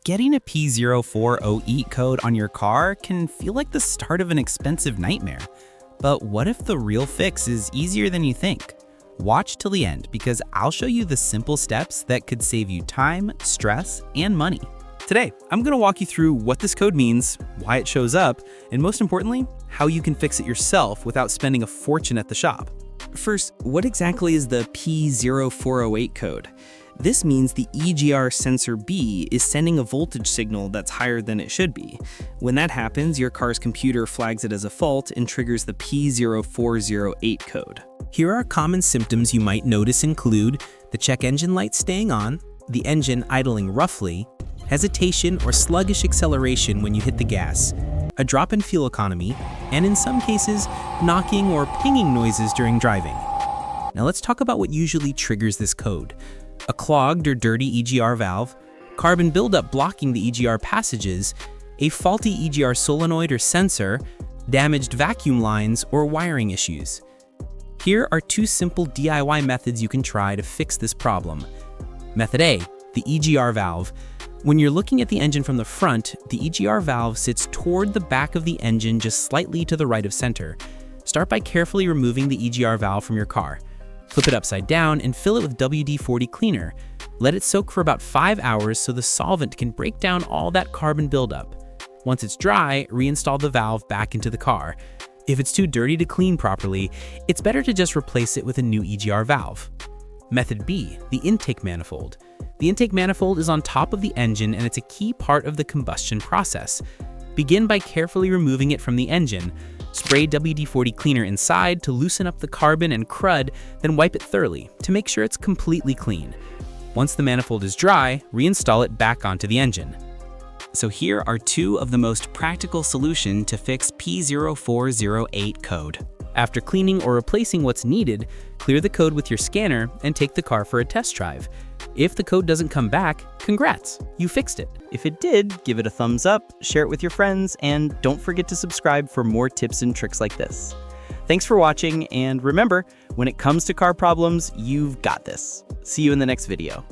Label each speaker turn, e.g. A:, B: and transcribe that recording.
A: Getting a P0408 code on your car can feel like the start of an expensive nightmare. But what if the real fix is easier than you think? Watch till the end because I'll show you the simple steps that could save you time, stress, and money. Today, I'm going to walk you through what this code means, why it shows up, and most importantly, how you can fix it yourself without spending a fortune at the shop.
B: First, what exactly is the P0408 code? This means the EGR sensor B is sending a voltage signal that's higher than it should be. When that happens, your car's computer flags it as a fault and triggers the P0408 code. Here are common symptoms you might notice include the check engine light staying on, the engine idling roughly, hesitation or sluggish acceleration when you hit the gas, a drop in fuel economy, and in some cases, knocking or pinging noises during driving. Now let's talk about what usually triggers this code. A clogged or dirty EGR valve, carbon buildup blocking the EGR passages, a faulty EGR solenoid or sensor, damaged vacuum lines, or wiring issues. Here are two simple DIY methods you can try to fix this problem. Method A, the EGR valve. When you're looking at the engine from the front, the EGR valve sits toward the back of the engine just slightly to the right of center. Start by carefully removing the EGR valve from your car. Flip it upside down and fill it with WD-40 cleaner. Let it soak for about 5 hours so the solvent can break down all that carbon buildup. Once it's dry, reinstall the valve back into the car. If it's too dirty to clean properly, it's better to just replace it with a new EGR valve. Method B, the intake manifold. The intake manifold is on top of the engine and it's a key part of the combustion process. Begin by carefully removing it from the engine. Spray WD-40 cleaner inside to loosen up the carbon and crud, then wipe it thoroughly to make sure it's completely clean. Once the manifold is dry, reinstall it back onto the engine. So here are two of the most practical solutions to fix P0408 code. After cleaning or replacing what's needed, clear the code with your scanner and take the car for a test drive. If the code doesn't come back, congrats, you fixed it.
C: If it did, give it a thumbs up, share it with your friends, and don't forget to subscribe for more tips and tricks like this. Thanks for watching, and remember, when it comes to car problems, you've got this. See you in the next video.